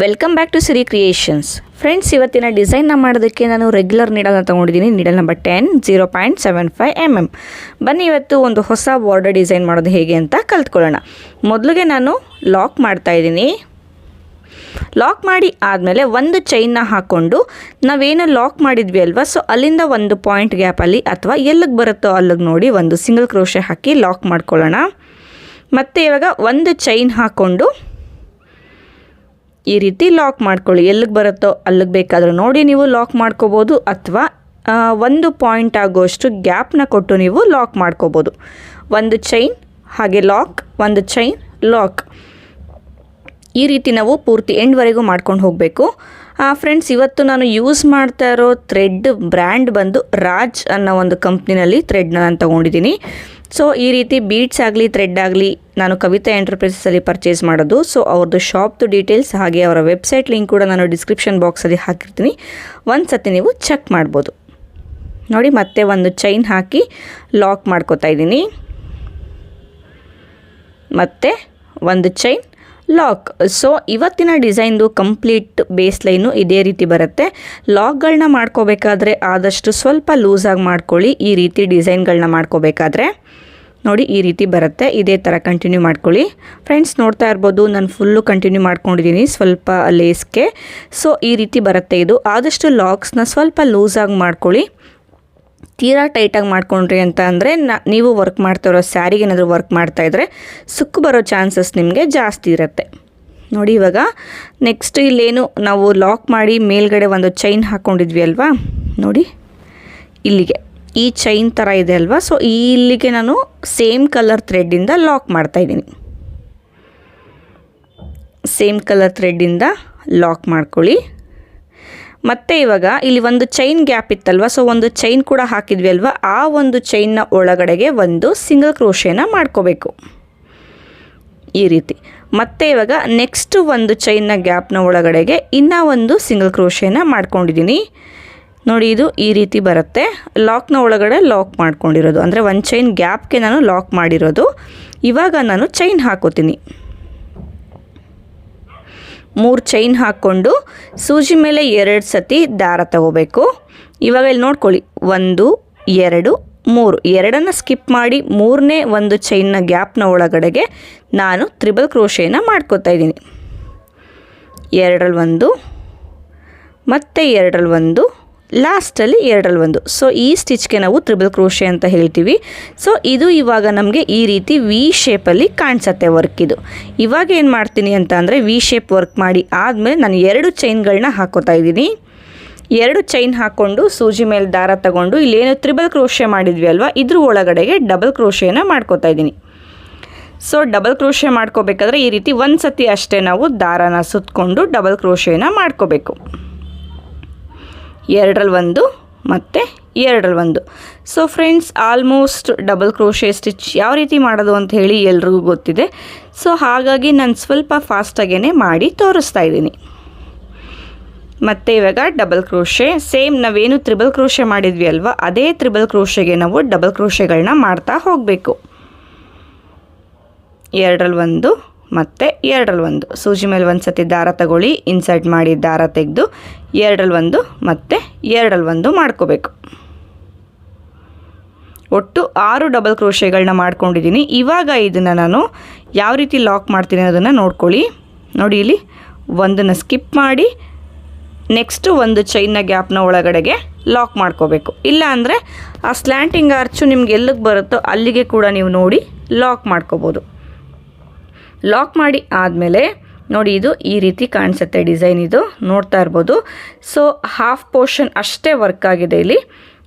Welcome back to Siri creations. Friends, ಇವತ್ತಿನ ಡಿಸೈನ್ನ ಮಾಡೋದಕ್ಕೆ ನಾನು ರೆಗ್ಯುಲರ್ ನೀಡಲ್ನ ತೊಗೊಂಡಿದ್ದೀನಿ. Needle number 10 0.75 mm. ಬನ್ನಿ ಇವತ್ತು ಒಂದು ಹೊಸ ಬಾರ್ಡರ್ ಡಿಸೈನ್ ಮಾಡೋದು ಹೇಗೆ ಅಂತ ಕಲ್ತ್ಕೊಳ್ಳೋಣ. ಮೊದಲಿಗೆ ನಾನು ಲಾಕ್ ಮಾಡ್ತಾಯಿದ್ದೀನಿ. ಲಾಕ್ ಮಾಡಿ ಆದಮೇಲೆ ಒಂದು ಚೈನ್ನ ಹಾಕ್ಕೊಂಡು ನಾವೇನು ಲಾಕ್ ಮಾಡಿದ್ವಿ ಅಲ್ವಾ, ಸೊ ಅಲ್ಲಿಂದ ಒಂದು ಪಾಯಿಂಟ್ ಗ್ಯಾಪಲ್ಲಿ ಅಥವಾ ಎಲ್ಲಿಗೆ ಬರುತ್ತೋ ಅಲ್ಲಿಗೆ ನೋಡಿ ಒಂದು ಸಿಂಗಲ್ ಕ್ರೋಶೆ ಹಾಕಿ ಲಾಕ್ ಮಾಡ್ಕೊಳ್ಳೋಣ. ಮತ್ತು ಇವಾಗ ಒಂದು ಚೈನ್ ಹಾಕ್ಕೊಂಡು ಈ ರೀತಿ ಲಾಕ್ ಮಾಡ್ಕೊಳ್ಳಿ. ಎಲ್ಲಿಗೆ ಬರುತ್ತೋ ಅಲ್ಲಿಗೆ ಬೇಕಾದರೂ ನೋಡಿ ನೀವು ಲಾಕ್ ಮಾಡ್ಕೋಬೋದು, ಅಥವಾ ಒಂದು ಪಾಯಿಂಟ್ ಆಗೋಷ್ಟು ಗ್ಯಾಪ್ನ ಕೊಟ್ಟು ನೀವು ಲಾಕ್ ಮಾಡ್ಕೋಬೋದು. ಒಂದು ಚೈನ್ ಹಾಗೆ ಲಾಕ್, ಒಂದು ಚೈನ್ ಲಾಕ್, ಈ ರೀತಿ ನಾವು ಪೂರ್ತಿ ಎಂಡ್ವರೆಗೂ ಮಾಡ್ಕೊಂಡು ಹೋಗಬೇಕು. ಫ್ರೆಂಡ್ಸ್, ಇವತ್ತು ನಾನು ಯೂಸ್ ಮಾಡ್ತಾ ಇರೋ ಥ್ರೆಡ್ ಬ್ರ್ಯಾಂಡ್ ಬಂದು ರಾಜ್ ಅನ್ನೋ ಒಂದು ಕಂಪ್ನಿನಲ್ಲಿ ಥ್ರೆಡ್ನ ನಾನು ತೊಗೊಂಡಿದ್ದೀನಿ. ಸೊ ಈ ರೀತಿ ಬೀಡ್ಸ್ ಆಗಲಿ ಥ್ರೆಡ್ ಆಗಲಿ ನಾನು ಕವಿತಾ ಎಂಟರ್ಪ್ರೈಸಸಲ್ಲಿ ಪರ್ಚೇಸ್ ಮಾಡೋದು. ಸೊ ಅವ್ರದ್ದು ಶಾಪ್ದು ಡೀಟೇಲ್ಸ್ ಹಾಗೆ ಅವರ ವೆಬ್ಸೈಟ್ ಲಿಂಕ್ ಕೂಡ ನಾನು ಡಿಸ್ಕ್ರಿಪ್ಷನ್ ಬಾಕ್ಸಲ್ಲಿ ಹಾಕಿರ್ತೀನಿ, ಒಂದು ಸತಿ ನೀವು ಚೆಕ್ ಮಾಡ್ಬೋದು. ನೋಡಿ, ಮತ್ತೆ ಒಂದು ಚೈನ್ ಹಾಕಿ ಲಾಕ್ ಮಾಡ್ಕೋತಾ ಇದ್ದೀನಿ. ಮತ್ತು ಒಂದು ಚೈನ್ ಲಾಕ್. ಸೊ ಇವತ್ತಿನ ಡಿಸೈನ್ದು ಕಂಪ್ಲೀಟ್ ಬೇಸ್ ಲೈನು ಇದೇ ರೀತಿ ಬರುತ್ತೆ. ಲಾಕ್ಗಳನ್ನ ಮಾಡ್ಕೋಬೇಕಾದ್ರೆ ಆದಷ್ಟು ಸ್ವಲ್ಪ ಲೂಸಾಗಿ ಮಾಡ್ಕೊಳ್ಳಿ. ಈ ರೀತಿ ಡಿಸೈನ್ಗಳನ್ನ ಮಾಡ್ಕೋಬೇಕಾದ್ರೆ ನೋಡಿ ಈ ರೀತಿ ಬರುತ್ತೆ. ಇದೇ ಥರ ಕಂಟಿನ್ಯೂ ಮಾಡ್ಕೊಳ್ಳಿ. ಫ್ರೆಂಡ್ಸ್, ನೋಡ್ತಾ ಇರ್ಬೋದು ನಾನು ಫುಲ್ಲು ಕಂಟಿನ್ಯೂ ಮಾಡ್ಕೊಂಡಿದ್ದೀನಿ ಸ್ವಲ್ಪ ಲೇಸ್ಗೆ. ಸೊ ಈ ರೀತಿ ಬರುತ್ತೆ ಇದು. ಆದಷ್ಟು ಲಾಕ್ಸ್ನ ಸ್ವಲ್ಪ ಲೂಸಾಗಿ ಮಾಡ್ಕೊಳ್ಳಿ. ತೀರಾ ಟೈಟಾಗಿ ಮಾಡ್ಕೊಂಡ್ರಿ ಅಂತ ಅಂದರೆ ನೀವು ವರ್ಕ್ ಮಾಡ್ತಾ ಇರೋ ಸ್ಯಾರಿಗೆ ಏನಾದರೂ ವರ್ಕ್ ಮಾಡ್ತಾಯಿದ್ರೆ ಸುಕ್ಕು ಬರೋ ಚಾನ್ಸಸ್ ನಿಮಗೆ ಜಾಸ್ತಿ ಇರುತ್ತೆ. ನೋಡಿ, ಇವಾಗ ನೆಕ್ಸ್ಟ್ ಇಲ್ಲೇನು ನಾವು ಲಾಕ್ ಮಾಡಿ ಮೇಲ್ಗಡೆ ಒಂದು ಚೈನ್ ಹಾಕ್ಕೊಂಡಿದ್ವಿ ಅಲ್ವಾ, ನೋಡಿ ಇಲ್ಲಿಗೆ ಈ ಚೈನ್ ಥರ ಇದೆ ಅಲ್ವಾ. ಸೊ ಇಲ್ಲಿಗೆ ನಾನು ಸೇಮ್ ಕಲರ್ ಥ್ರೆಡ್ಡಿಂದ ಲಾಕ್ ಮಾಡ್ತಾಯಿದ್ದೀನಿ. ಸೇಮ್ ಕಲರ್ ಥ್ರೆಡ್ಡಿಂದ ಲಾಕ್ ಮಾಡ್ಕೊಳ್ಳಿ. ಮತ್ತು ಇವಾಗ ಇಲ್ಲಿ ಒಂದು ಚೈನ್ ಗ್ಯಾಪ್ ಇತ್ತಲ್ವ, ಸೊ ಒಂದು ಚೈನ್ ಕೂಡ ಹಾಕಿದ್ವಿ ಅಲ್ವಾ, ಆ ಒಂದು ಚೈನ್ನ ಒಳಗಡೆಗೆ ಒಂದು ಸಿಂಗಲ್ ಕ್ರೋಶೇನ ಮಾಡ್ಕೋಬೇಕು ಈ ರೀತಿ. ಮತ್ತು ಇವಾಗ ನೆಕ್ಸ್ಟ್ ಒಂದು ಚೈನ್ನ ಗ್ಯಾಪ್ನ ಒಳಗಡೆಗೆ ಇನ್ನೂ ಒಂದು ಸಿಂಗಲ್ ಕ್ರೋಶೇನ ಮಾಡ್ಕೊಂಡಿದ್ದೀನಿ. ನೋಡಿ, ಇದು ಈ ರೀತಿ ಬರುತ್ತೆ. ಲಾಕ್ನ ಒಳಗಡೆ ಲಾಕ್ ಮಾಡ್ಕೊಂಡಿರೋದು ಅಂದರೆ ಒಂದು ಚೈನ್ ಗ್ಯಾಪ್ಗೆ ನಾನು ಲಾಕ್ ಮಾಡಿರೋದು. ಇವಾಗ ನಾನು ಚೈನ್ ಹಾಕೋತೀನಿ. 3 ಚೈನ್ ಹಾಕ್ಕೊಂಡು ಸೂಜಿ ಮೇಲೆ 2 ಸತಿ ದಾರ ತಗೋಬೇಕು. ಇವಾಗ ಇಲ್ಲಿ ನೋಡ್ಕೊಳ್ಳಿ, 1 2 3, 2 ಸ್ಕಿಪ್ ಮಾಡಿ 3ನೇ ಒಂದು ಚೈನ್ನ ಗ್ಯಾಪ್ನ ಒಳಗಡೆಗೆ ನಾನು ತ್ರಿಬಲ್ ಕ್ರೋಶೇನ ಮಾಡ್ಕೋತಾ ಇದ್ದೀನಿ. 2 ಮತ್ತು 2 ಲಾಸ್ಟಲ್ಲಿ 2 ಸೊ ಈ ಸ್ಟಿಚ್ಗೆ ನಾವು ತ್ರಿಬಲ್ ಕ್ರೋಶೆ ಅಂತ ಹೇಳ್ತೀವಿ. ಸೊ ಇದು ಇವಾಗ ನಮಗೆ ಈ ರೀತಿ ವಿ ಶೇಪಲ್ಲಿ ಕಾಣಿಸುತ್ತೆ ವರ್ಕ್. ಇದು ಇವಾಗ ಏನು ಮಾಡ್ತೀನಿ ಅಂತ ಅಂದರೆ ವಿ ಶೇಪ್ ವರ್ಕ್ ಮಾಡಿ ಆದಮೇಲೆ ನಾನು 2 ಚೈನ್ಗಳನ್ನ ಹಾಕೋತಾ ಇದ್ದೀನಿ. 2 ಚೈನ್ ಹಾಕ್ಕೊಂಡು ಸೂಜಿ ಮೇಲೆ ದಾರ ತಗೊಂಡು ಇಲ್ಲೇನು ತ್ರಿಬಲ್ ಕ್ರೋಶೆ ಮಾಡಿದ್ವಿ ಅಲ್ವಾ, ಇದ್ರ ಒಳಗಡೆಗೆ ಡಬಲ್ ಕ್ರೋಶೆನ ಮಾಡ್ಕೋತಾ ಇದ್ದೀನಿ. ಸೊ ಡಬಲ್ ಕ್ರೋಶೆ ಮಾಡ್ಕೋಬೇಕಾದ್ರೆ ಈ ರೀತಿ ಒಂದು ಸತಿ ಅಷ್ಟೇ ನಾವು ದಾರನ ಸುತ್ತಕೊಂಡು ಡಬಲ್ ಕ್ರೋಶೆನ ಮಾಡ್ಕೋಬೇಕು. 2 ಮತ್ತು 2. So friends, almost double crochet stitch ಯಾವ ರೀತಿ ಮಾಡೋದು ಅಂತ ಹೇಳಿ ಎಲ್ರಿಗೂ ಗೊತ್ತಿದೆ. ಸೊ ಹಾಗಾಗಿ ನಾನು ಸ್ವಲ್ಪ ಫಾಸ್ಟಾಗೇ ಮಾಡಿ ತೋರಿಸ್ತಾ ಇದ್ದೀನಿ. ಮತ್ತು ಇವಾಗ ಡಬಲ್ ಕ್ರೋಶೆ ಸೇಮ್ ನಾವೇನು ತ್ರಿಬಲ್ ಕ್ರೋಶೆ ಮಾಡಿದ್ವಿ ಅಲ್ವಾ, ಅದೇ ತ್ರಿಬಲ್ ಕ್ರೋಶೆಗೆ ನಾವು ಡಬಲ್ ಕ್ರೋಶೆಗಳನ್ನ ಮಾಡ್ತಾ ಹೋಗಬೇಕು. 2 ಮತ್ತು 2 ಸೂಜಿ ಮೇಲೆ ಒಂದು ಸತಿ ದಾರ ತಗೊಳ್ಳಿ, ಇನ್ಸರ್ಟ್ ಮಾಡಿ ದಾರ ತೆಗೆದು 2 ಮತ್ತು 2 ಮಾಡ್ಕೋಬೇಕು. ಒಟ್ಟು 6 ಡಬಲ್ ಕ್ರೋಶೆಗಳನ್ನ ಮಾಡ್ಕೊಂಡಿದ್ದೀನಿ. ಇವಾಗ ಇದನ್ನು ನಾನು ಯಾವ ರೀತಿ ಲಾಕ್ ಮಾಡ್ತೀನಿ ಅದನ್ನು ನೋಡ್ಕೊಳ್ಳಿ. ನೋಡಿ, ಇಲ್ಲಿ 1 ಸ್ಕಿಪ್ ಮಾಡಿ ನೆಕ್ಸ್ಟು ಒಂದು ಚೈನ್ನ ಗ್ಯಾಪ್ನ ಒಳಗಡೆಗೆ ಲಾಕ್ ಮಾಡ್ಕೋಬೇಕು. ಇಲ್ಲ ಅಂದರೆ ಆ ಸ್ಲ್ಯಾಂಟಿಂಗ್ ಆರ್ಚು ನಿಮ್ಗೆ ಎಲ್ಲಿಗೆ ಬರುತ್ತೋ ಅಲ್ಲಿಗೆ ಕೂಡ ನೀವು ನೋಡಿ ಲಾಕ್ ಮಾಡ್ಕೋಬೋದು. ಲಾಕ್ ಮಾಡಿ ಆದಮೇಲೆ ನೋಡಿ ಇದು ಈ ರೀತಿ ಕಾಣಿಸುತ್ತೆ ಡಿಸೈನ್. ಇದು ನೋಡ್ತಾ ಇರ್ಬೋದು. ಸೊ ಹಾಫ್ ಪೋರ್ಷನ್ ಅಷ್ಟೇ ವರ್ಕ್ ಆಗಿದೆ ಇಲ್ಲಿ.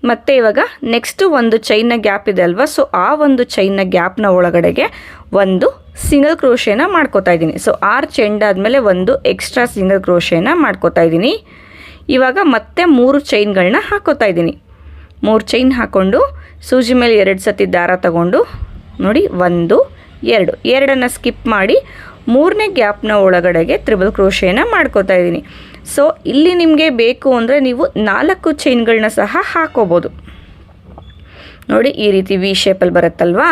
ಮತ್ತು ಇವಾಗ ನೆಕ್ಸ್ಟು ಒಂದು ಚೈನ್ನ ಗ್ಯಾಪ್ ಇದೆ ಅಲ್ವಾ, ಸೊ ಆ ಒಂದು ಚೈನ್ನ ಗ್ಯಾಪ್ನ ಒಳಗಡೆಗೆ ಒಂದು ಸಿಂಗಲ್ ಕ್ರೋಶೇನ ಮಾಡ್ಕೋತಾ ಇದ್ದೀನಿ. ಸೊ 6 ಚೆಂಡ್ ಆದಮೇಲೆ ಒಂದು ಎಕ್ಸ್ಟ್ರಾ ಸಿಂಗಲ್ ಕ್ರೋಶೇನ ಮಾಡ್ಕೋತಾ ಇದ್ದೀನಿ. ಇವಾಗ ಮತ್ತೆ 3 ಚೈನ್ಗಳನ್ನ ಹಾಕೋತಾ ಇದ್ದೀನಿ. 3 ಚೈನ್ ಹಾಕ್ಕೊಂಡು ಸೂಜಿ ಮೇಲೆ 2 ಸತಿ ದಾರ ತಗೊಂಡು ನೋಡಿ 1 2 ಸ್ಕಿಪ್ ಮಾಡಿ 3ನೇ ಗ್ಯಾಪ್ನ ಒಳಗಡೆಗೆ ತ್ರಿಬಲ್ ಕ್ರೋಶೇನ ಮಾಡ್ಕೋತಾ ಇದ್ದೀನಿ. ಸೊ ಇಲ್ಲಿ ನಿಮಗೆ ಬೇಕು ಅಂದರೆ ನೀವು 4 ಚೈನ್ಗಳನ್ನ ಸಹ ಹಾಕೋಬೋದು. ನೋಡಿ ಈ ರೀತಿ ವಿ ಶೇಪಲ್ಲಿ ಬರುತ್ತಲ್ವಾ.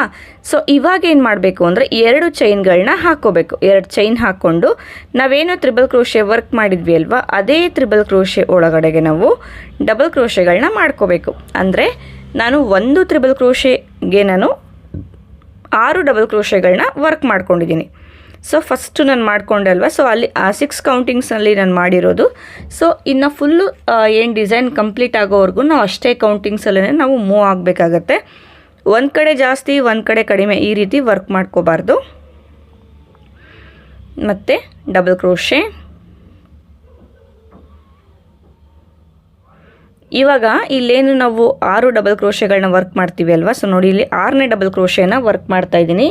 ಸೊ ಇವಾಗ ಏನು ಮಾಡಬೇಕು ಅಂದರೆ 2 ಚೈನ್ಗಳನ್ನ ಹಾಕ್ಕೋಬೇಕು. 2 ಚೈನ್ ಹಾಕ್ಕೊಂಡು ನಾವೇನು ತ್ರಿಬಲ್ ಕ್ರೋಶೆ ವರ್ಕ್ ಮಾಡಿದ್ವಿ ಅಲ್ವಾ, ಅದೇ ತ್ರಿಬಲ್ ಕ್ರೋಶೆ ಒಳಗಡೆಗೆ ನಾವು ಡಬಲ್ ಕ್ರೋಶೆಗಳನ್ನ ಮಾಡ್ಕೋಬೇಕು. ಅಂದರೆ ನಾನು 1 ತ್ರಿಬಲ್ ಕ್ರೋಶೆಗೆ ನಾನು 6 ಡಬಲ್ ಕ್ರೋಶೆಗಳನ್ನ ವರ್ಕ್ ಮಾಡ್ಕೊಂಡಿದ್ದೀನಿ. ಸೊ ಫಸ್ಟು ನಾನು ಮಾಡಿಕೊಂಡೆ ಅಲ್ವಾ, ಸೊ ಅಲ್ಲಿ 6 ಕೌಂಟಿಂಗ್ಸಲ್ಲಿ ನಾನು ಮಾಡಿರೋದು. ಸೊ ಇನ್ನು ಫುಲ್ಲು ಏನು ಡಿಸೈನ್ ಕಂಪ್ಲೀಟ್ ಆಗೋವರೆಗೂ ನಾವು ಅಷ್ಟೇ ಕೌಂಟಿಂಗ್ಸಲ್ಲೇ ನಾವು ಮೂವ್ ಆಗಬೇಕಾಗತ್ತೆ. ಒಂದು ಕಡೆ ಜಾಸ್ತಿ ಒಂದು ಕಡೆ ಕಡಿಮೆ ಈ ರೀತಿ ವರ್ಕ್ ಮಾಡ್ಕೋಬಾರ್ದು. ಮತ್ತು ಡಬಲ್ ಕ್ರೋಶೆ. ಇವಾಗ ಇಲ್ಲೇನು ನಾವು 6 ಡಬಲ್ ಕ್ರೋಶೆಗಳನ್ನ ವರ್ಕ್ ಮಾಡ್ತೀವಿ ಅಲ್ವಾ, ಸೊ ನೋಡಿ ಇಲ್ಲಿ 6ನೇ ಡಬಲ್ ಕ್ರೋಶೆನ ವರ್ಕ್ ಮಾಡ್ತಾಯಿದ್ದೀನಿ.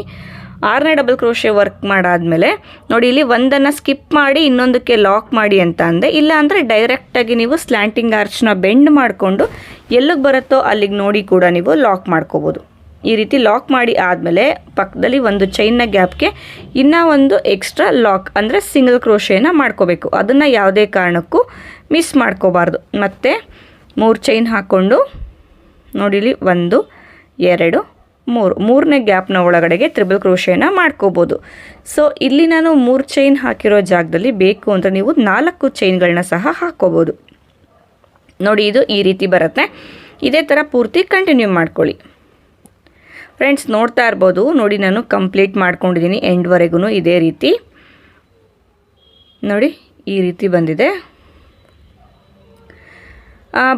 6ನೇ ಡಬಲ್ ಕ್ರೋಶೆ ವರ್ಕ್ ಮಾಡಾದಮೇಲೆ ನೋಡಿ ಇಲ್ಲಿ ಒಂದನ್ನು ಸ್ಕಿಪ್ ಮಾಡಿ ಇನ್ನೊಂದಕ್ಕೆ ಲಾಕ್ ಮಾಡಿ ಅಂತ ಅಂದೆ. ಇಲ್ಲ ಅಂದರೆ ಡೈರೆಕ್ಟಾಗಿ ನೀವು ಸ್ಲ್ಯಾಂಟಿಂಗ್ ಆರ್ಚ್ನ ಬೆಂಡ್ ಮಾಡಿಕೊಂಡು ಎಲ್ಲಿಗೆ ಬರುತ್ತೋ ಅಲ್ಲಿಗೆ ನೋಡಿ ಕೂಡ ನೀವು ಲಾಕ್ ಮಾಡ್ಕೋಬೋದು. ಈ ರೀತಿ ಲಾಕ್ ಮಾಡಿ ಆದಮೇಲೆ ಪಕ್ಕದಲ್ಲಿ ಒಂದು ಚೈನ್ನ ಗ್ಯಾಪ್ಗೆ ಇನ್ನೂ ಒಂದು ಎಕ್ಸ್ಟ್ರಾ ಲಾಕ್ ಅಂದರೆ ಸಿಂಗಲ್ ಕ್ರೋಶೆನ ಮಾಡ್ಕೋಬೇಕು. ಅದನ್ನು ಯಾವುದೇ ಕಾರಣಕ್ಕೂ ಮಿಸ್ ಮಾಡ್ಕೋಬಾರ್ದು. ಮತ್ತು 3 ಚೈನ್ ಹಾಕ್ಕೊಂಡು ನೋಡಿ ಇಲ್ಲಿ 1 2 3 ಮೂರನೇ ಗ್ಯಾಪ್ನ ಒಳಗಡೆಗೆ ತ್ರಿಬಲ್ ಕ್ರೋಶೆನ ಮಾಡ್ಕೋಬೋದು. ಸೊ ಇಲ್ಲಿ ನಾನು 3 ಚೈನ್ ಹಾಕಿರೋ ಜಾಗದಲ್ಲಿ ಬೇಕು ಅಂತ ನೀವು 4 ಚೈನ್ಗಳನ್ನ ಸಹ ಹಾಕ್ಕೋಬೋದು. ನೋಡಿ ಇದು ಈ ರೀತಿ ಬರುತ್ತೆ. ಇದೇ ಥರ ಪೂರ್ತಿ ಕಂಟಿನ್ಯೂ ಮಾಡ್ಕೊಳ್ಳಿ ಫ್ರೆಂಡ್ಸ್. ನೋಡ್ತಾ ಇರ್ಬೋದು ನೋಡಿ ನಾನು ಕಂಪ್ಲೀಟ್ ಮಾಡ್ಕೊಂಡಿದ್ದೀನಿ ಎಂಡ್ವರೆಗೂ ಇದೇ ರೀತಿ. ನೋಡಿ ಈ ರೀತಿ ಬಂದಿದೆ.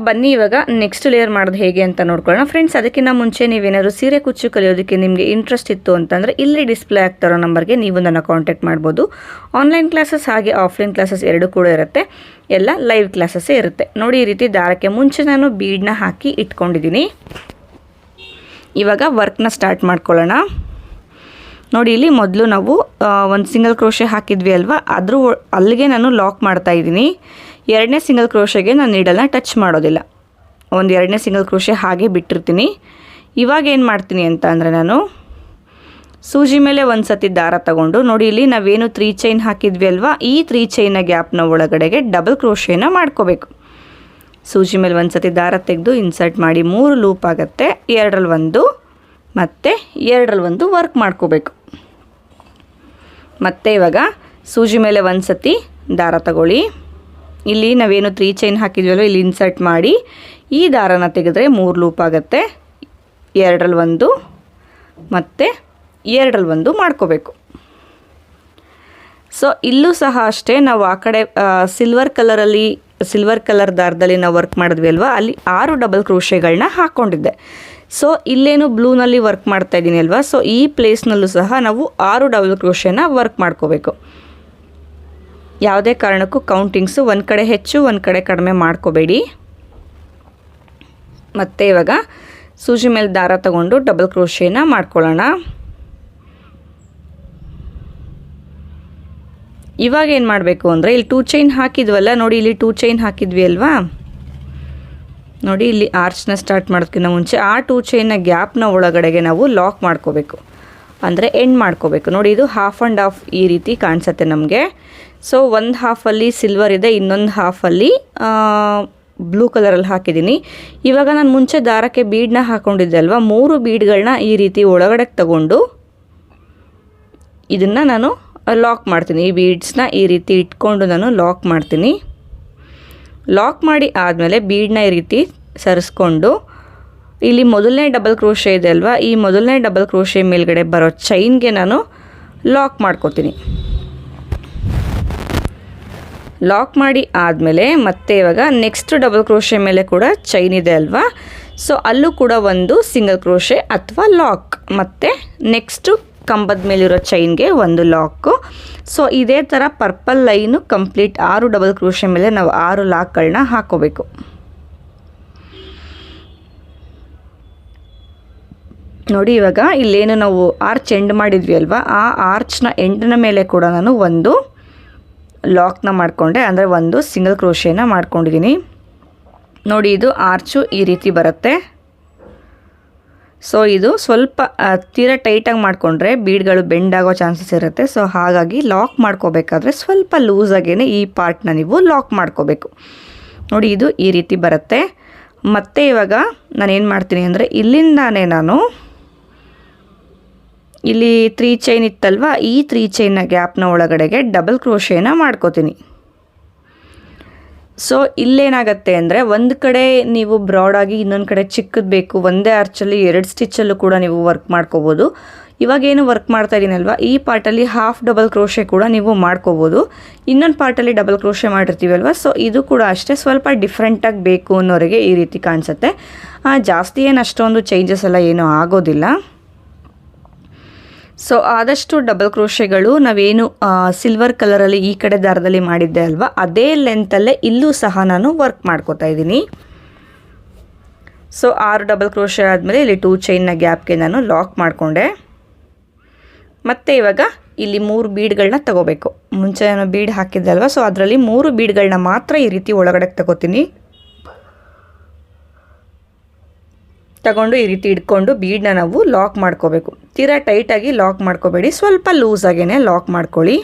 ಬನ್ನಿ ಇವಾಗ ನೆಕ್ಸ್ಟ್ ಲೇಯರ್ ಮಾಡೋದು ಹೇಗೆ ಅಂತ ನೋಡ್ಕೊಳ್ಳೋಣ ಫ್ರೆಂಡ್ಸ್. ಅದಕ್ಕಿಂತ ಮುಂಚೆ ನೀವೇನಾದರೂ ಸೀರೆ ಕುಚ್ಚು ಕಲಿಯೋದಕ್ಕೆ ನಿಮಗೆ ಇಂಟ್ರೆಸ್ಟ್ ಇತ್ತು ಅಂತಂದರೆ ಇಲ್ಲಿ ಡಿಸ್ಪ್ಲೇ ಆಗ್ತಾರೋ ನಂಬರ್ಗೆ ನೀವು ನನ್ನ ಕಾಂಟ್ಯಾಕ್ಟ್ ಮಾಡ್ಬೋದು. ಆನ್ಲೈನ್ ಕ್ಲಾಸಸ್ ಹಾಗೆ ಆಫ್ಲೈನ್ ಕ್ಲಾಸಸ್ ಎರಡೂ ಕೂಡ ಇರುತ್ತೆ. ಎಲ್ಲ ಲೈವ್ ಕ್ಲಾಸಸ್ಸೇ ಇರುತ್ತೆ. ನೋಡಿ ಈ ರೀತಿ ದಾರಕ್ಕೆ ಮುಂಚೆ ನಾನು ಬೀಡನ್ನ ಹಾಕಿ ಇಟ್ಕೊಂಡಿದ್ದೀನಿ. ಇವಾಗ ವರ್ಕ್ನ ಸ್ಟಾರ್ಟ್ ಮಾಡ್ಕೊಳ್ಳೋಣ. ನೋಡಿ ಇಲ್ಲಿ ಮೊದಲು ನಾವು ಒಂದು ಸಿಂಗಲ್ ಕ್ರೋಶೆ ಹಾಕಿದ್ವಿ ಅಲ್ವಾ, ಅದ್ರ ಅಲ್ಲಿಗೆ ನಾನು ಲಾಕ್ ಮಾಡ್ತಾಯಿದ್ದೀನಿ. 2ನೇ ಸಿಂಗಲ್ ಕ್ರೋಶೆಗೆ ನಾನು ನೀಡಲ್ನ ಟಚ್ ಮಾಡೋದಿಲ್ಲ. ಒಂದು 2ನೇ ಸಿಂಗಲ್ ಕ್ರೋಶೆ ಹಾಗೆ ಬಿಟ್ಟಿರ್ತೀನಿ. ಇವಾಗ ಏನು ಮಾಡ್ತೀನಿ ಅಂತ ಅಂದರೆ ನಾನು ಸೂಜಿ ಮೇಲೆ ಒಂದು ಸತಿ ದಾರ ತಗೊಂಡು ನೋಡಿ ಇಲ್ಲಿ ನಾವೇನು 3 ಚೈನ್ ಹಾಕಿದ್ವಿ ಅಲ್ವಾ, ಈ 3 ಚೈನ್ನ ಗ್ಯಾಪ್ನ ಒಳಗಡೆಗೆ ಡಬಲ್ ಕ್ರೋಶೆನ ಮಾಡ್ಕೋಬೇಕು. ಸೂಜಿ ಮೇಲೆ ಒಂದು ಸತಿ ದಾರ ತೆಗೆದು ಇನ್ಸರ್ಟ್ ಮಾಡಿ 3 ಲೂಪ್ ಆಗುತ್ತೆ. 2ರಲ್ಲಿ 1 ಮತ್ತು 2ರಲ್ಲಿ 1 ವರ್ಕ್ ಮಾಡ್ಕೋಬೇಕು. ಮತ್ತು ಇವಾಗ ಸೂಜಿ ಮೇಲೆ ಒಂದು ಸತಿ ದಾರ ತಗೊಳ್ಳಿ. ಇಲ್ಲಿ ನಾವೇನು 3 ಚೈನ್ ಹಾಕಿದ್ವಲ್ಲೋ ಇಲ್ಲಿ ಇನ್ಸರ್ಟ್ ಮಾಡಿ ಈ ದಾರನ ತೆಗೆದ್ರೆ 3 ಲೂಪ್ ಆಗುತ್ತೆ. 2ರಲ್ಲಿ 1 ಮತ್ತು 2ರಲ್ಲಿ 1 ಮಾಡ್ಕೋಬೇಕು. ಸೊ ಇಲ್ಲೂ ಸಹ ಅಷ್ಟೇ ನಾವು ಆ ಕಡೆ ಸಿಲ್ವರ್ ಕಲರ್ ದಾರದಲ್ಲಿ ನಾವು ವರ್ಕ್ ಮಾಡಿದ್ವಿ ಅಲ್ವಾ, ಅಲ್ಲಿ 6 ಡಬಲ್ ಕ್ರೋಶೆಗಳನ್ನ ಹಾಕ್ಕೊಂಡಿದ್ದೆ. ಸೊ ಇಲ್ಲೇನು ಬ್ಲೂನಲ್ಲಿ ವರ್ಕ್ ಮಾಡ್ತಾ ಇದ್ದೀನಿ ಅಲ್ವಾ, ಸೊ ಈ ಪ್ಲೇಸ್ನಲ್ಲೂ ಸಹ ನಾವು 6 ಡಬಲ್ ಕ್ರೋಶೆನ ವರ್ಕ್ ಮಾಡ್ಕೋಬೇಕು. ಯಾವುದೇ ಕಾರಣಕ್ಕೂ ಕೌಂಟಿಂಗ್ಸು ಒಂದು ಕಡೆ ಹೆಚ್ಚು ಒಂದು ಕಡೆ ಕಡಿಮೆ ಮಾಡ್ಕೋಬೇಡಿ. ಮತ್ತು ಇವಾಗ ಸೂಜಿ ಮೇಲೆ ದಾರ ತಗೊಂಡು ಡಬಲ್ ಕ್ರೋಶೆನ ಮಾಡ್ಕೊಳ್ಳೋಣ. ಇವಾಗ ಏನು ಮಾಡಬೇಕು ಅಂದರೆ ಇಲ್ಲಿ 2 ಚೈನ್ ಹಾಕಿದ್ವಲ್ಲ, ನೋಡಿ ಇಲ್ಲಿ 2 ಚೈನ್ ಹಾಕಿದ್ವಿ ಅಲ್ವಾ, ನೋಡಿ ಇಲ್ಲಿ ಆರ್ಚ್ನ ಸ್ಟಾರ್ಟ್ ಮಾಡೋದಕ್ಕಿಂತ ಮುಂಚೆ ಆ 2 ಚೈನ್ನ ಗ್ಯಾಪ್ನ ಒಳಗಡೆಗೆ ನಾವು ಲಾಕ್ ಮಾಡ್ಕೋಬೇಕು, ಅಂದರೆ ಎಂಡ್ ಮಾಡ್ಕೋಬೇಕು. ನೋಡಿ ಇದು ಹಾಫ್ ಆ್ಯಂಡ್ ಹಾಫ್ ಈ ರೀತಿ ಕಾಣಿಸುತ್ತೆ ನಮಗೆ. ಸೊ ಒಂದು ಹಾಫಲ್ಲಿ ಸಿಲ್ವರ್ ಇದೆ, ಇನ್ನೊಂದು ಹಾಫಲ್ಲಿ ಬ್ಲೂ ಕಲರಲ್ಲಿ ಹಾಕಿದ್ದೀನಿ. ಇವಾಗ ನಾನು ಮುಂಚೆ ದಾರಕ್ಕೆ ಬೀಡನ್ನ ಹಾಕ್ಕೊಂಡಿದ್ದೆ ಅಲ್ವಾ, 3 ಬೀಡ್ಗಳನ್ನ ಈ ರೀತಿ ಒಳಗಡೆ ತಗೊಂಡು ಇದನ್ನು ನಾನು ಲಾಕ್ ಮಾಡ್ತೀನಿ. ಈ ಬೀಡ್ಸ್ನ ಈ ರೀತಿ ಇಟ್ಕೊಂಡು ನಾನು ಲಾಕ್ ಮಾಡ್ತೀನಿ. ಲಾಕ್ ಮಾಡಿ ಆದಮೇಲೆ ಬೀಡನ್ನ ಈ ರೀತಿ ಸರಿಸ್ಕೊಂಡು ಇಲ್ಲಿ ಮೊದಲನೇ ಡಬಲ್ ಕ್ರೋಶೆ ಇದೆ ಅಲ್ವಾ, ಈ ಮೊದಲನೇ ಡಬಲ್ ಕ್ರೋಶೆ ಮೇಲ್ಗಡೆ ಬರೋ ಚೈನ್ಗೆ ನಾನು ಲಾಕ್ ಮಾಡ್ಕೋತೀನಿ. ಲಾಕ್ ಮಾಡಿ ಆದಮೇಲೆ ಮತ್ತೆ ಇವಾಗ ನೆಕ್ಸ್ಟ್ ಡಬಲ್ ಕ್ರೋಶೆ ಮೇಲೆ ಕೂಡ ಚೈನ್ ಇದೆ ಅಲ್ವಾ, ಸೊ ಅಲ್ಲೂ ಕೂಡ ಒಂದು ಸಿಂಗಲ್ ಕ್ರೋಶೆ ಅಥವಾ ಲಾಕ್, ಮತ್ತು ನೆಕ್ಸ್ಟು ಕಂಬದ ಮೇಲಿರೋ ಚೈನ್ಗೆ ಒಂದು ಲಾಕು. ಸೊ ಇದೇ ಥರ purple line complete 6 double crochet ಮೇಲೆ ನಾವು 6 ಲಾಕ್ಗಳನ್ನ ಹಾಕೋಬೇಕು. ನೋಡಿ ಇವಾಗ ಇಲ್ಲೇನು ನಾವು ಆರ್ಚ್ ಎಂಡ್ ಮಾಡಿದ್ವಿ ಅಲ್ವಾ, ಆ ಆರ್ಚ್ನ ಎಂಡ್ನ ಮೇಲೆ ಕೂಡ ನಾನು ಒಂದು ಲಾಕ್ನ ಮಾಡಿಕೊಂಡೆ, ಅಂದರೆ ಒಂದು ಸಿಂಗಲ್ ಕ್ರೋಶೆನ ಮಾಡ್ಕೊಂಡಿದ್ದೀನಿ. ನೋಡಿ ಇದು ಆರ್ಚು ಈ ರೀತಿ ಬರುತ್ತೆ. ಸೊ ಇದು ಸ್ವಲ್ಪ ತೀರಾ ಟೈಟಾಗಿ ಮಾಡಿಕೊಂಡ್ರೆ ಬೀಡ್ಗಳು ಬೆಂಡ್ ಆಗೋ ಚಾನ್ಸಸ್ ಇರುತ್ತೆ. ಸೊ ಹಾಗಾಗಿ ಲಾಕ್ ಮಾಡ್ಕೋಬೇಕಾದ್ರೆ ಸ್ವಲ್ಪ ಲೂಸಾಗೇ ಈ ಪಾರ್ಟ್ನ ನೀವು ಲಾಕ್ ಮಾಡ್ಕೋಬೇಕು. ನೋಡಿ ಇದು ಈ ರೀತಿ ಬರುತ್ತೆ. ಮತ್ತು ಇವಾಗ ನಾನೇನು ಮಾಡ್ತೀನಿ ಅಂದರೆ ಇಲ್ಲಿಂದಾನೇ ನಾನು ಇಲ್ಲಿ 3 ಚೈನ್ ಇತ್ತಲ್ವ, ಈ 3 ಚೈನ್ನ ಗ್ಯಾಪ್ನ ಒಳಗಡೆಗೆ ಡಬಲ್ ಕ್ರೋಶೇನ ಮಾಡ್ಕೋತೀನಿ. ಸೊ ಇಲ್ಲೇನಾಗತ್ತೆ ಅಂದರೆ ಒಂದು ಕಡೆ ನೀವು ಬ್ರಾಡಾಗಿ ಇನ್ನೊಂದು ಕಡೆ ಚಿಕ್ಕದು ಬೇಕು, ಒಂದೇ ಆರ್ಚಲ್ಲಿ 2 ಸ್ಟಿಚ್ಚಲ್ಲೂ ಕೂಡ ನೀವು ವರ್ಕ್ ಮಾಡ್ಕೋಬೋದು. ಇವಾಗೇನು ವರ್ಕ್ ಮಾಡ್ತಾ ಇದ್ದೀನಲ್ವ, ಈ ಪಾರ್ಟಲ್ಲಿ ಹಾಫ್ ಡಬಲ್ ಕ್ರೋಶೆ ಕೂಡ ನೀವು ಮಾಡ್ಕೋಬೋದು. ಇನ್ನೊಂದು ಪಾರ್ಟಲ್ಲಿ ಡಬಲ್ ಕ್ರೋಶೆ ಮಾಡಿರ್ತೀವಲ್ವ, ಸೊ ಇದು ಕೂಡ ಅಷ್ಟೇ ಸ್ವಲ್ಪ ಡಿಫ್ರೆಂಟಾಗಿ ಬೇಕು ಅನ್ನೋರಿಗೆ ಈ ರೀತಿ ಕಾಣಿಸುತ್ತೆ. ಜಾಸ್ತಿ ಏನು ಅಷ್ಟೊಂದು ಚೇಂಜಸ್ ಎಲ್ಲ ಏನೂ ಆಗೋದಿಲ್ಲ. ಸೊ ಆದಷ್ಟು ಡಬಲ್ ಕ್ರೋಶೆಗಳು ನಾವೇನು ಸಿಲ್ವರ್ ಕಲರಲ್ಲಿ ಈ ಕಡೆ ದಾರದಲ್ಲಿ ಮಾಡಿದ್ದೆ ಅಲ್ವಾ, ಅದೇ ಲೆಂತಲ್ಲೇ ಇಲ್ಲೂ ಸಹ ನಾನು ವರ್ಕ್ ಮಾಡ್ಕೋತಾ ಇದ್ದೀನಿ. ಸೊ 6 ಡಬಲ್ ಕ್ರೋಶೆ ಆದಮೇಲೆ ಇಲ್ಲಿ 2 ಚೈನ್ನ ಗ್ಯಾಪ್ಗೆ ನಾನು ಲಾಕ್ ಮಾಡಿಕೊಂಡೆ. ಮತ್ತು ಇವಾಗ ಇಲ್ಲಿ 3 ಬೀಡ್ಗಳನ್ನ ತಗೋಬೇಕು. ಮುಂಚೆ ನಾನು ಬೀಡ್ ಹಾಕಿದ್ದೆ ಅಲ್ವಾ, ಸೊ ಅದರಲ್ಲಿ 3 ಬೀಡ್ಗಳನ್ನ ಮಾತ್ರ ಈ ರೀತಿ ಒಳಗಡೆ ತಗೋತೀನಿ. ತಗೊಂಡು ಈ ರೀತಿ ಇಟ್ಕೊಂಡು ಬೀಡನ್ನ ನಾವು ಲಾಕ್ ಮಾಡ್ಕೋಬೇಕು. ತೀರಾ ಟೈಟಾಗಿ ಲಾಕ್ ಮಾಡ್ಕೋಬೇಡಿ, ಸ್ವಲ್ಪ ಲೂಸಾಗೇ ಲಾಕ್ ಮಾಡ್ಕೊಳ್ಳಿ.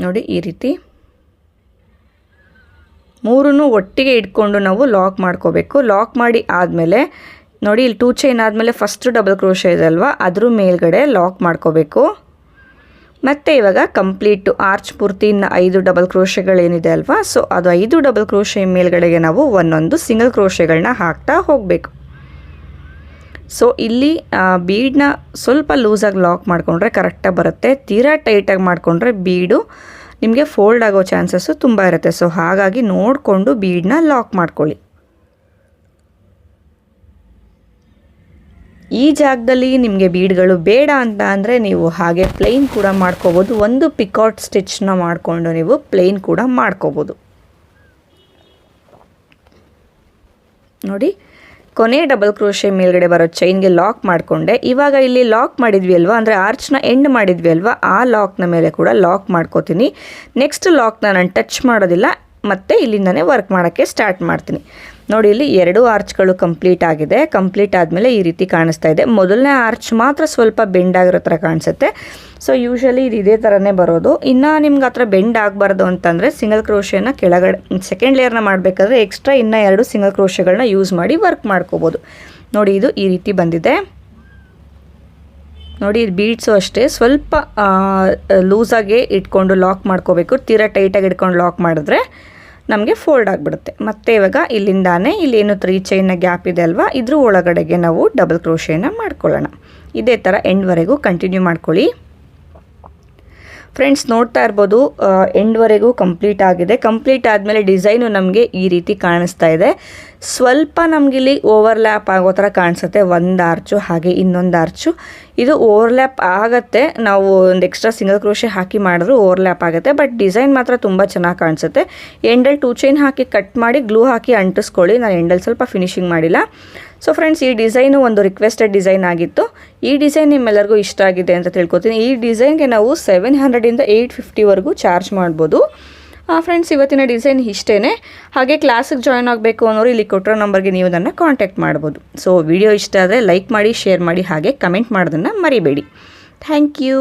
ನೋಡಿ ಈ ರೀತಿ 3 ಒಟ್ಟಿಗೆ ಇಟ್ಕೊಂಡು ನಾವು ಲಾಕ್ ಮಾಡ್ಕೋಬೇಕು. ಲಾಕ್ ಮಾಡಿ ಆದಮೇಲೆ ನೋಡಿ ಇಲ್ಲಿ 2 ಚೈನ್ ಆದಮೇಲೆ ಫಸ್ಟ್ ಡಬಲ್ ಕ್ರೋಶೆ ಇದೆ ಅಲ್ವಾ, ಅದ್ರ ಮೇಲ್ಗಡೆ ಲಾಕ್ ಮಾಡ್ಕೋಬೇಕು. ಮತ್ತು ಇವಾಗ ಕಂಪ್ಲೀಟು ಆರ್ಚ್ ಪೂರ್ತಿ ಇನ್ನು 5 ಡಬಲ್ ಕ್ರೋಶೆಗಳೇನಿದೆ ಅಲ್ವಾ, ಸೊ ಅದು 5 ಡಬಲ್ ಕ್ರೋಶೆ ಮೇಲ್ಗಡೆಗೆ ನಾವು ಒಂದೊಂದು ಸಿಂಗಲ್ ಕ್ರೋಶೆಗಳನ್ನ ಹಾಕ್ತಾ ಹೋಗಬೇಕು. ಸೊ ಇಲ್ಲಿ ಬೀಡನ್ನ ಸ್ವಲ್ಪ ಲೂಸಾಗಿ ಲಾಕ್ ಮಾಡಿಕೊಂಡ್ರೆ ಕರೆಕ್ಟಾಗಿ ಬರುತ್ತೆ. ತೀರಾ ಟೈಟಾಗಿ ಮಾಡಿಕೊಂಡ್ರೆ ಬೀಡು ನಿಮಗೆ ಫೋಲ್ಡ್ ಆಗೋ ಚಾನ್ಸಸ್ಸು ತುಂಬ ಇರುತ್ತೆ. ಸೊ ಹಾಗಾಗಿ ನೋಡಿಕೊಂಡು ಬೀಡನ್ನ ಲಾಕ್ ಮಾಡ್ಕೊಳ್ಳಿ. ಈ ಜಾಗದಲ್ಲಿ ನಿಮಗೆ ಬೀಡ್ಗಳು ಬೇಡ ಅಂತ ಅಂದರೆ ನೀವು ಹಾಗೆ ಪ್ಲೇನ್ ಕೂಡ ಮಾಡ್ಕೋಬೋದು. ಒಂದು ಪಿಕಾಟ್ ಸ್ಟಿಚ್ನ ಮಾಡಿಕೊಂಡು ನೀವು ಪ್ಲೇನ್ ಕೂಡ ಮಾಡ್ಕೋಬೋದು. ನೋಡಿ ಕೊನೆ ಡಬಲ್ ಕ್ರೋಶೆ ಮೇಲ್ಗಡೆ ಬರೋ ಚೈನ್ಗೆ ಲಾಕ್ ಮಾಡಿಕೊಂಡೆ. ಇವಾಗ ಇಲ್ಲಿ ಲಾಕ್ ಮಾಡಿದ್ವಿ ಅಲ್ವಾ, ಅಂದರೆ ಆರ್ಚ್ನ ಎಂಡ್ ಮಾಡಿದ್ವಿ ಅಲ್ವಾ, ಆ ಲಾಕ್ನ ಮೇಲೆ ಕೂಡ ಲಾಕ್ ಮಾಡ್ಕೋತೀನಿ. ನೆಕ್ಸ್ಟ್ ಲಾಕ್ನ ನಾನು ಟಚ್ ಮಾಡೋದಿಲ್ಲ, ಮತ್ತು ಇಲ್ಲಿಂದನೇ ವರ್ಕ್ ಮಾಡೋಕ್ಕೆ ಸ್ಟಾರ್ಟ್ ಮಾಡ್ತೀನಿ. ನೋಡಿ ಇಲ್ಲಿ 2 ಆರ್ಚ್ಗಳು ಕಂಪ್ಲೀಟ್ ಆಗಿದೆ. ಕಂಪ್ಲೀಟ್ ಆದಮೇಲೆ ಈ ರೀತಿ ಕಾಣಿಸ್ತಾ ಇದೆ. ಮೊದಲನೇ ಆರ್ಚ್ ಮಾತ್ರ ಸ್ವಲ್ಪ ಬೆಂಡ್ ಆಗಿರೋ ಥರ ಕಾಣಿಸುತ್ತೆ. ಸೊ ಯೂಶಲಿ ಇದು ಇದೇ ಥರನೇ ಬರೋದು. ಇನ್ನು ನಿಮ್ಗೆ ಆ ಥರ ಬೆಂಡ್ ಆಗಬಾರ್ದು ಅಂತಂದರೆ ಸಿಂಗಲ್ ಕ್ರೋಶೆನ ಕೆಳಗಡೆ ಸೆಕೆಂಡ್ ಲೇಯರ್ನ ಮಾಡಬೇಕಾದ್ರೆ ಎಕ್ಸ್ಟ್ರಾ ಇನ್ನೂ 2 ಸಿಂಗಲ್ ಕ್ರೋಶೆಗಳನ್ನ ಯೂಸ್ ಮಾಡಿ ವರ್ಕ್ ಮಾಡ್ಕೋಬೋದು. ನೋಡಿ ಇದು ಈ ರೀತಿ ಬಂದಿದೆ. ನೋಡಿ ಬೀಡ್ಸು ಅಷ್ಟೇ ಸ್ವಲ್ಪ ಲೂಸಾಗೆ ಇಟ್ಕೊಂಡು ಲಾಕ್ ಮಾಡ್ಕೋಬೇಕು. ತೀರಾ ಟೈಟಾಗಿ ಇಟ್ಕೊಂಡು ಲಾಕ್ ಮಾಡಿದ್ರೆ ನಮಗೆ ಫೋಲ್ಡ್ ಆಗಿಬಿಡುತ್ತೆ. ಮತ್ತು ಇವಾಗ ಇಲ್ಲಿಂದಾನೇ ಇಲ್ಲೇನು 3 ಚೈನ್ನ ಗ್ಯಾಪ್ ಇದೆ ಅಲ್ವಾ, ಇದ್ರ ಒಳಗಡೆಗೆ ನಾವು ಡಬಲ್ ಕ್ರೋಶೇನ ಮಾಡ್ಕೊಳ್ಳೋಣ. ಇದೇ ಥರ ಎಂಡ್ವರೆಗೂ ಕಂಟಿನ್ಯೂ ಮಾಡ್ಕೊಳ್ಳಿ. ಫ್ರೆಂಡ್ಸ್ ನೋಡ್ತಾ ಇರ್ಬೋದು ಎಂಡ್ವರೆಗೂ ಕಂಪ್ಲೀಟ್ ಆಗಿದೆ. ಕಂಪ್ಲೀಟ್ ಆದಮೇಲೆ ಡಿಸೈನು ನಮಗೆ ಈ ರೀತಿ ಕಾಣಿಸ್ತಾ ಇದೆ. ಸ್ವಲ್ಪ ನಮಗಿಲ್ಲಿ ಓವರ್ಲ್ಯಾಪ್ ಆಗೋ ಥರ ಕಾಣಿಸುತ್ತೆ. ಒಂದು ಆರ್ಚು ಹಾಗೆ ಇನ್ನೊಂದು ಆರ್ಚು. ಇದು ಓವರ್ಲ್ಯಾಪ್ ಆಗುತ್ತೆ, ನಾವು ಒಂದು ಎಕ್ಸ್ಟ್ರಾ ಸಿಂಗಲ್ ಕ್ರೋಶೆ ಹಾಕಿ ಮಾಡಿದ್ರು ಓವರ್ಲ್ಯಾಪ್ ಆಗುತ್ತೆ. ಬಟ್ ಡಿಸೈನ್ ಮಾತ್ರ ತುಂಬ ಚೆನ್ನಾಗಿ ಕಾಣಿಸುತ್ತೆ. ಎಂಡಲ್ಲಿ 2 ಚೈನ್ ಹಾಕಿ ಕಟ್ ಮಾಡಿ ಗ್ಲೂ ಹಾಕಿ ಅಂಟಿಸ್ಕೊಳ್ಳಿ. ನಾನು ಎಂಡಲ್ಲಿ ಸ್ವಲ್ಪ ಫಿನಿಶಿಂಗ್ ಮಾಡಿಲ್ಲ. ಸೊ ಫ್ರೆಂಡ್ಸ್ ಈ ಡಿಸೈನು ಒಂದು ರಿಕ್ವೆಸ್ಟೆಡ್ ಡಿಸೈನ್ ಆಗಿತ್ತು. ಈ ಡಿಸೈನ್ ನಿಮ್ಮೆಲ್ಲರಿಗೂ ಇಷ್ಟ ಆಗಿದೆ ಅಂತ ತಿಳ್ಕೊತೀನಿ. ಈ ಡಿಸೈನ್ಗೆ ನಾವು 700ಇಂದ 850ವರೆಗೂ ಚಾರ್ಜ್ ಮಾಡ್ಬೋದು. ಫ್ರೆಂಡ್ಸ್ ಇವತ್ತಿನ ಡಿಸೈನ್ ಇಷ್ಟೇ. ಹಾಗೆ ಕ್ಲಾಸಿಗೆ ಜಾಯ್ನ್ ಆಗಬೇಕು ಅನ್ನೋರು ಇಲ್ಲಿ ಕೊಟ್ಟಿರೋ ನಂಬರ್ಗೆ ನೀವು ನನ್ನ ಕಾಂಟ್ಯಾಕ್ಟ್ ಮಾಡ್ಬೋದು. ಸೊ ವಿಡಿಯೋ ಇಷ್ಟ ಆದರೆ ಲೈಕ್ ಮಾಡಿ, ಶೇರ್ ಮಾಡಿ, ಹಾಗೆ ಕಮೆಂಟ್ ಮಾಡೋದನ್ನು ಮರಿಬೇಡಿ. Thank you.